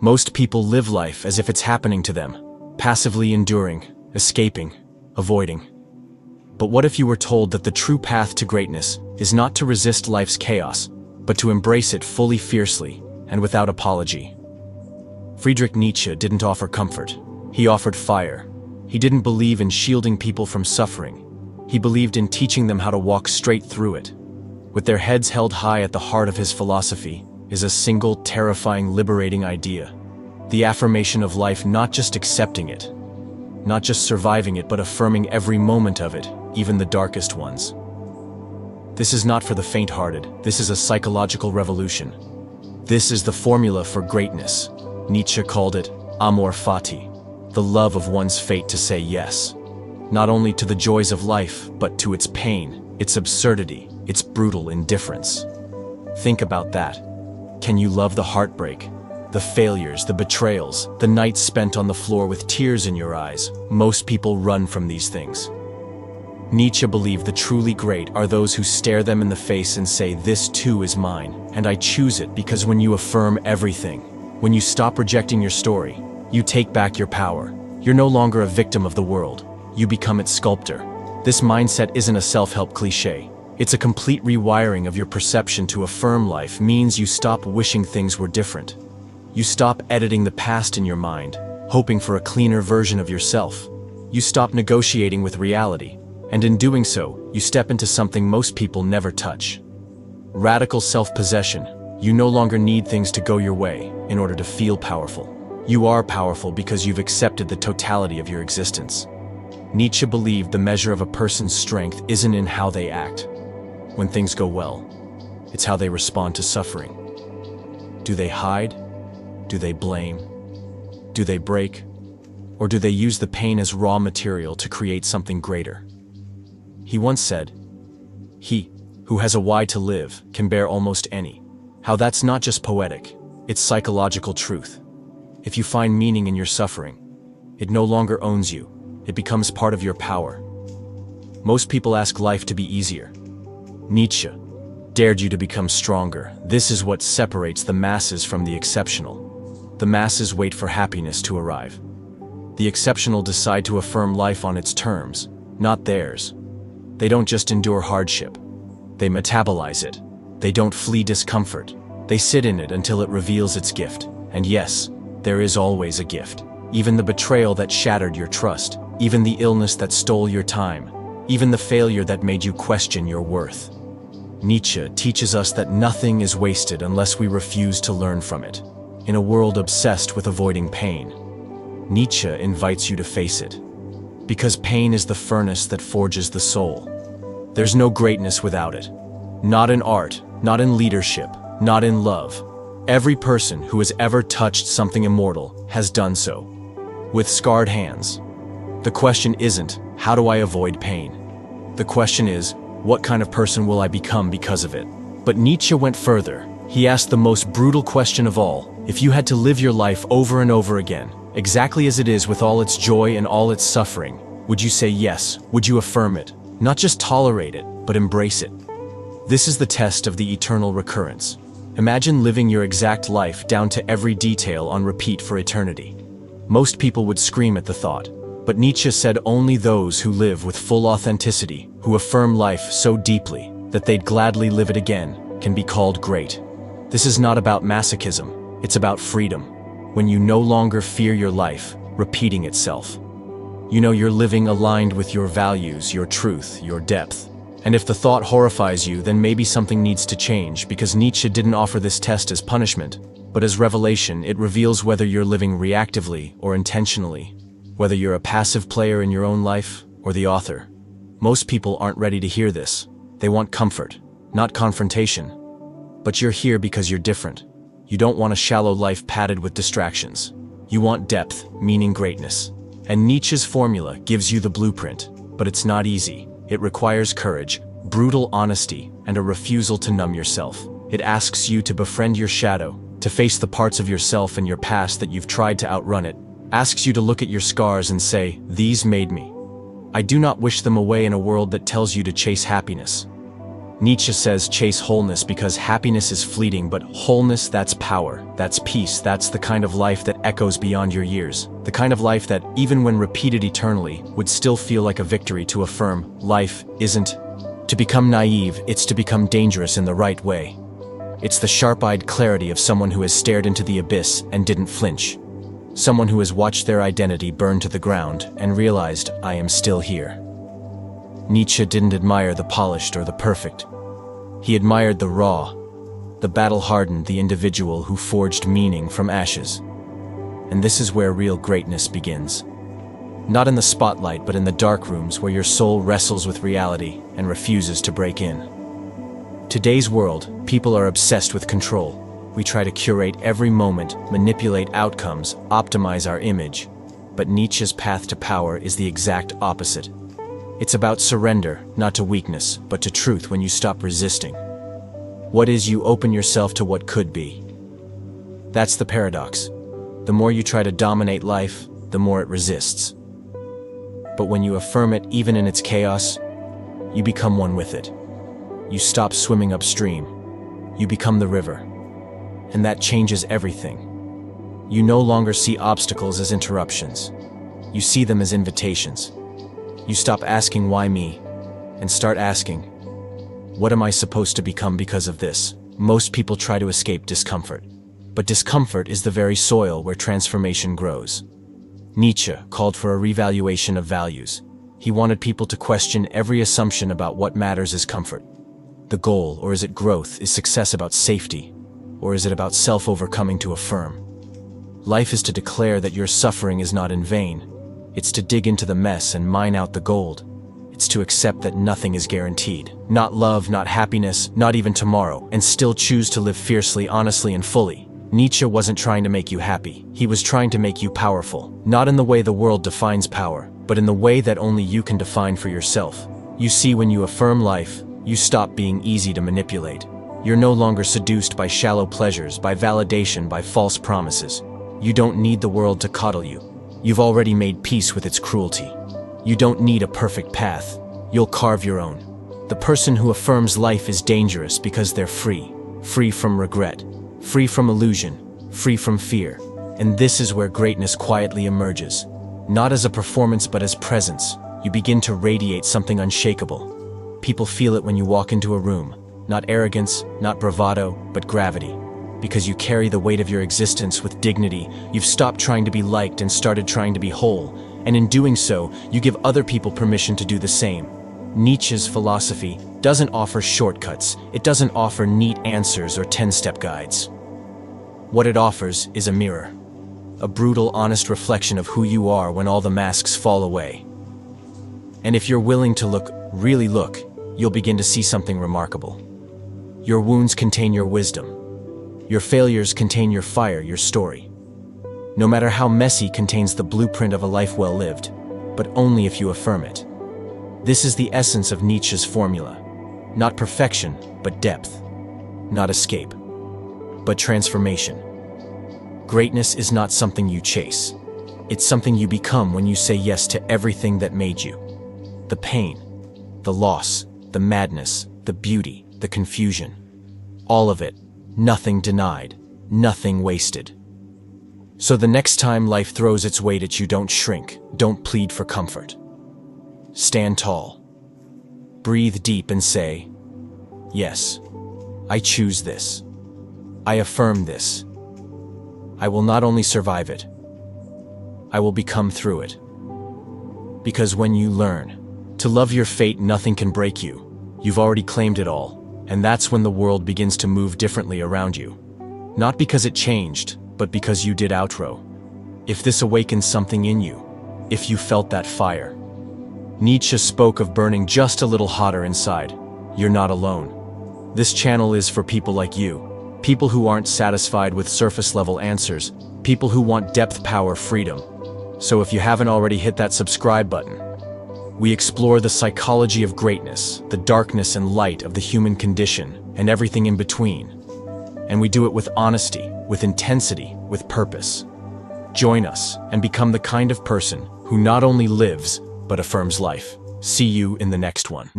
Most people live life as if it's happening to them, passively enduring, escaping, avoiding. But what if you were told that the true path to greatness is not to resist life's chaos, but to embrace it fully, fiercely, and without apology? Friedrich Nietzsche didn't offer comfort. He offered fire. He didn't believe in shielding people from suffering. He believed in teaching them how to walk straight through it. With their heads held high at the heart of his philosophy is a single, terrifying, liberating idea. The affirmation of life, not just accepting it, not just surviving it, but affirming every moment of it, even the darkest ones. This is not for the faint-hearted. This is a psychological revolution. This is the formula for greatness. Nietzsche called it amor fati, the love of one's fate to say yes, not only to the joys of life, but to its pain, its absurdity, its brutal indifference. Think about that. Can you love the heartbreak, the failures, the betrayals, the nights spent on the floor with tears in your eyes? Most people run from these things. Nietzsche believed the truly great are those who stare them in the face and say, "This too is mine, and I choose it," because when you affirm everything, when you stop rejecting your story, you take back your power. You're no longer a victim of the world. You become its sculptor. This mindset isn't a self-help cliché. It's a complete rewiring of your perception. To affirm life means you stop wishing things were different. You stop editing the past in your mind, hoping for a cleaner version of yourself. You stop negotiating with reality, and in doing so, you step into something most people never touch. Radical self-possession. You no longer need things to go your way in order to feel powerful. You are powerful because you've accepted the totality of your existence. Nietzsche believed the measure of a person's strength isn't in how they act when things go well. It's how they respond to suffering. Do they hide? Do they blame? Do they break? Or do they use the pain as raw material to create something greater? He once said, "He who has a why to live can bear almost any." How that's not just poetic, it's psychological truth. If you find meaning in your suffering, it no longer owns you. It becomes part of your power. Most people ask life to be easier. Nietzsche dared you to become stronger. This is what separates the masses from the exceptional. The masses wait for happiness to arrive. The exceptional decide to affirm life on its terms, not theirs. They don't just endure hardship. They metabolize it. They don't flee discomfort. They sit in it until it reveals its gift. And yes, there is always a gift. Even the betrayal that shattered your trust, even the illness that stole your time, even the failure that made you question your worth. Nietzsche teaches us that nothing is wasted unless we refuse to learn from it. In a world obsessed with avoiding pain, Nietzsche invites you to face it. Because pain is the furnace that forges the soul. There's no greatness without it. Not in art, not in leadership, not in love. Every person who has ever touched something immortal has done so, with scarred hands. The question isn't, how do I avoid pain? The question is, what kind of person will I become because of it? But Nietzsche went further. He asked the most brutal question of all. If you had to live your life over and over again, exactly as it is with all its joy and all its suffering, would you say yes? Would you affirm it? Not just tolerate it, but embrace it. This is the test of the eternal recurrence. Imagine living your exact life down to every detail on repeat for eternity. Most people would scream at the thought, but Nietzsche said only those who live with full authenticity, who affirm life so deeply that they'd gladly live it again, can be called great. This is not about masochism, it's about freedom. When you no longer fear your life repeating itself. You know you're living aligned with your values, your truth, your depth. And if the thought horrifies you, then maybe something needs to change, because Nietzsche didn't offer this test as punishment, but as revelation. It reveals whether you're living reactively or intentionally, whether you're a passive player in your own life or the author. Most people aren't ready to hear this. They want comfort, not confrontation. But you're here because you're different. You don't want a shallow life padded with distractions. You want depth, meaning, greatness. And Nietzsche's formula gives you the blueprint, but it's not easy. It requires courage, brutal honesty, and a refusal to numb yourself. It asks you to befriend your shadow, to face the parts of yourself and your past that you've tried to outrun. It asks you to look at your scars and say, "These made me. I do not wish them away in a world that tells you to chase happiness." Nietzsche says chase wholeness because happiness is fleeting, but wholeness, that's power, that's peace, that's the kind of life that echoes beyond your years. The kind of life that, even when repeated eternally, would still feel like a victory. To affirm life isn't to become naive, it's to become dangerous in the right way. It's the sharp-eyed clarity of someone who has stared into the abyss and didn't flinch. Someone who has watched their identity burn to the ground and realized, I am still here. Nietzsche didn't admire the polished or the perfect. He admired the raw, the battle-hardened, the individual who forged meaning from ashes. And this is where real greatness begins. Not in the spotlight, but in the dark rooms where your soul wrestles with reality and refuses to break in. Today's world, people are obsessed with control. We try to curate every moment, manipulate outcomes, optimize our image. But Nietzsche's path to power is the exact opposite. It's about surrender, not to weakness, but to truth. When you stop resisting, what is, you open yourself to what could be. That's the paradox. The more you try to dominate life, the more it resists. But when you affirm it, even in its chaos, you become one with it. You stop swimming upstream. You become the river. And that changes everything. You no longer see obstacles as interruptions. You see them as invitations. You stop asking why me, and start asking, what am I supposed to become because of this? Most people try to escape discomfort, but discomfort is the very soil where transformation grows. Nietzsche called for a revaluation of values. He wanted people to question every assumption about what matters. Is comfort the goal, or is it growth? Is success about safety, or is it about self-overcoming? To affirm life is to declare that your suffering is not in vain. It's to dig into the mess and mine out the gold. It's to accept that nothing is guaranteed. Not love, not happiness, not even tomorrow, and still choose to live fiercely, honestly, and fully. Nietzsche wasn't trying to make you happy. He was trying to make you powerful. Not in the way the world defines power, but in the way that only you can define for yourself. You see, when you affirm life, you stop being easy to manipulate. You're no longer seduced by shallow pleasures, by validation, by false promises. You don't need the world to coddle you. You've already made peace with its cruelty. You don't need a perfect path. You'll carve your own. The person who affirms life is dangerous because they're free. Free from regret. Free from illusion. Free from fear. And this is where greatness quietly emerges. Not as a performance, but as presence. You begin to radiate something unshakable. People feel it when you walk into a room. Not arrogance, not bravado, but gravity. Because you carry the weight of your existence with dignity. You've stopped trying to be liked and started trying to be whole. And in doing so, you give other people permission to do the same. Nietzsche's philosophy doesn't offer shortcuts. It doesn't offer neat answers or 10-step guides. What it offers is a mirror. A brutal, honest reflection of who you are when all the masks fall away. And if you're willing to look, really look, you'll begin to see something remarkable. Your wounds contain your wisdom. Your failures contain your fire, your story. No matter how messy, contains the blueprint of a life well lived, but only if you affirm it. This is the essence of Nietzsche's formula. Not perfection, but depth. Not escape, but transformation. Greatness is not something you chase. It's something you become when you say yes to everything that made you. The pain, the loss, the madness, the beauty, the confusion. All of it. Nothing denied, nothing wasted. So the next time life throws its weight at you, don't shrink, don't plead for comfort. Stand tall. Breathe deep and say, yes, I choose this. I affirm this. I will not only survive it, I will become through it. Because when you learn to love your fate, nothing can break you. You've already claimed it all. And that's when the world begins to move differently around you. Not because it changed, but because you did outro. If this awakens something in you, if you felt that fire. Nietzsche spoke of burning just a little hotter inside. You're not alone. This channel is for people like you. People who aren't satisfied with surface-level answers. People who want depth, power, freedom. So if you haven't already, hit that subscribe button. We explore the psychology of greatness, the darkness and light of the human condition, and everything in between. And we do it with honesty, with intensity, with purpose. Join us and become the kind of person who not only lives, but affirms life. See you in the next one.